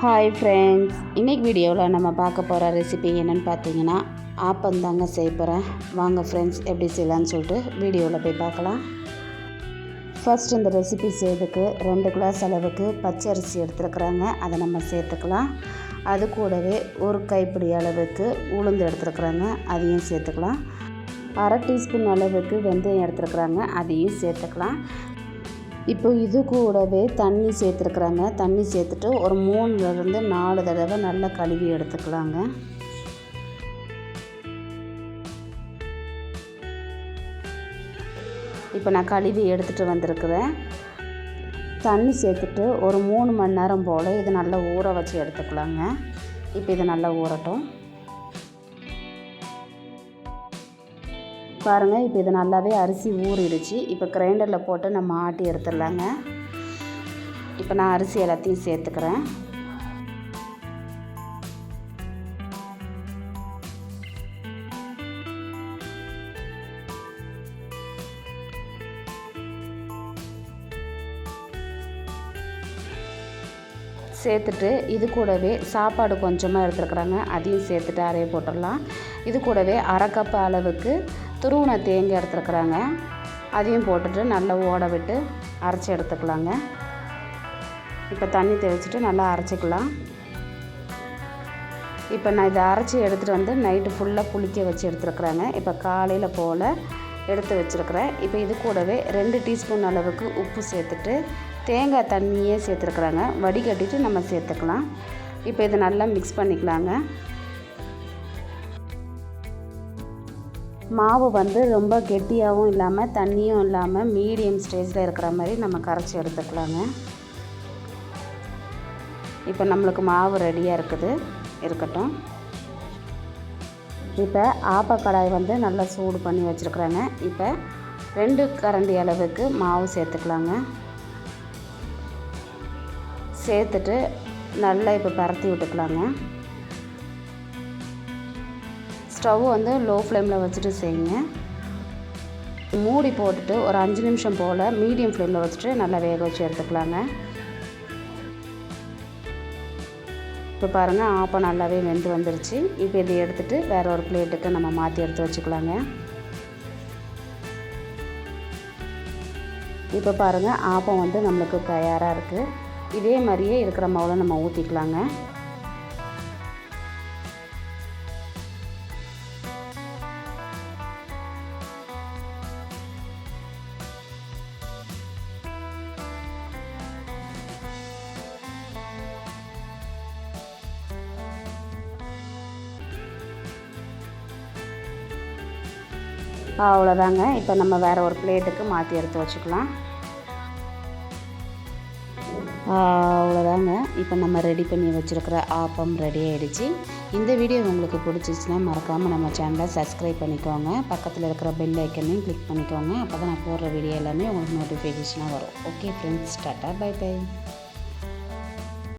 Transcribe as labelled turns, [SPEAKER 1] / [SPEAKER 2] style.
[SPEAKER 1] Hi friends, இன்றைக்கி வீடியோவில் நம்ம பார்க்க போகிற ரெசிபி என்னென்னு பார்த்தீங்கன்னா ஆப்பம் தாங்க செய்ய போகிறேன். வாங்க ஃப்ரெண்ட்ஸ், எப்படி செய்யலான்னு சொல்லிட்டு வீடியோவில் போய் பார்க்கலாம். ஃபர்ஸ்ட் இந்த ரெசிபி செய்யறதுக்கு 2 கிளாஸ் அளவுக்கு பச்சை அரிசி எடுத்துருக்குறாங்க. அதை நம்ம சேர்த்துக்கலாம். அது கூடவே ஒரு கைப்பிடி அளவுக்கு உளுந்து எடுத்துருக்குறாங்க, அதையும் சேர்த்துக்கலாம். 1/2 டீஸ்பூன் அளவுக்கு வெந்தயம் எடுத்துருக்குறாங்க, அதையும் சேர்த்துக்கலாம். இப்போ இது கூடவே தண்ணி சேர்த்துருக்குறாங்க. தண்ணி சேர்த்துட்டு ஒரு 3லேருந்து 4 தடவை நல்லா கழுவி எடுத்துக்கலாங்க. இப்போ நான் கழுவி எடுத்துகிட்டு வந்திருக்கிறேன். தண்ணி சேர்த்துட்டு ஒரு 3 மணி நேரம் போல் இது நல்லா ஊற வச்சு எடுத்துக்கலாங்க. இப்போ இது நல்லா ஊறட்டும். பாருங்கள், இப்போ இது நல்லாவே அரிசி ஊறிடுச்சு. இப்போ கிரைண்டரில் போட்டு நம்ம ஆட்டி எடுத்துடலாங்க. இப்போ நான் அரிசி எல்லாத்தையும் சேர்த்துக்கிறேன். சேர்த்துட்டு இது கூடவே சாப்பாடு கொஞ்சமாக எடுத்துருக்குறாங்க, அதையும் சேர்த்துட்டு அரைய போட்டுடலாம். இது கூடவே 1/2 கப் அளவுக்கு துருவின தேங்காய் எடுத்துருக்குறாங்க, அதையும் போட்டுட்டு நல்லா ஓட விட்டு அரைச்சி எடுத்துக்கலாங்க. இப்போ தண்ணி தெளிச்சிட்டு நல்லா அரைச்சிக்கலாம். இப்போ நான் இதை அரைச்சி எடுத்துகிட்டு வந்து நைட்டு ஃபுல்லாக புளிக்க வச்சு எடுத்துருக்குறாங்க. இப்போ காலையில் போல் எடுத்து வச்சுருக்கிறேன். இப்போ இது கூடவே 2 டீஸ்பூன் அளவுக்கு உப்பு சேர்த்துட்டு தேங்காய் தண்ணியே சேர்த்துருக்குறாங்க, வடிகட்டிட்டு நம்ம சேர்த்துக்கலாம். இப்போ இதை நல்லா மிக்ஸ் பண்ணிக்கலாங்க. மாவு வந்து ரொம்ப கெட்டியாகவும் இல்லாமல் தண்ணியும் இல்லாமல் மீடியம் ஸ்டேஜில் இருக்கிற மாதிரி நம்ம கரைச்சி எடுத்துக்கலாங்க. இப்போ நம்மளுக்கு மாவு ரெடியாக இருக்கட்டும். இப்போ ஆப்பக்கடாய் வந்து நல்லா சூடு பண்ணி வச்சுருக்குறாங்க. இப்போ 2 கரண்டி அளவுக்கு மாவு சேர்த்துக்கலாங்க. சேர்த்துட்டு நல்லா இப்போ பரத்தி விட்டுக்கலாங்க. ஸ்டவ் வந்து லோ ஃப்ளேமில் வச்சுட்டு செய்யுங்க. மூடி போட்டுட்டு ஒரு 5 நிமிஷம் போல் மீடியம் ஃப்ளேமில் வச்சுட்டு நல்லா வேக வச்சு எடுத்துக்கலாங்க. இப்போ பாருங்கள், ஆப்பம் நல்லாவே வெந்து வந்துருச்சு. இப்போ இதை எடுத்துகிட்டு வேறு ஒரு பிளேட்டுக்கு நம்ம மாற்றி எடுத்து வச்சுக்கலாங்க. இப்போ பாருங்கள், ஆப்பம் வந்து நம்மளுக்கு தயாராக இருக்குது. இதே மாதிரியே இருக்கிற மாவில் நம்ம ஊற்றிக்கலாங்க. அவ்வளோதாங்க. இப்போ நம்ம வேறு ஒரு பிளேட்டுக்கு மாற்றி எடுத்து வச்சுக்கலாம். அவ்வளோதாங்க. இப்போ நம்ம ரெடி பண்ணி வச்சுருக்கிற ஆப்பம் ரெடி ஆகிடுச்சு. இந்த வீடியோ உங்களுக்கு பிடிச்சிச்சின்னா மறக்காமல் நம்ம சேனலை சப்ஸ்கிரைப் பண்ணிக்கோங்க. பக்கத்தில் இருக்கிற பெல் ஐக்கனையும் கிளிக் பண்ணிக்கோங்க. அப்போ தான் நான் போடுற வீடியோ எல்லாமே உங்களுக்கு நோட்டிஃபிகேஷனாக வரும். Okay friends, tata, bye by.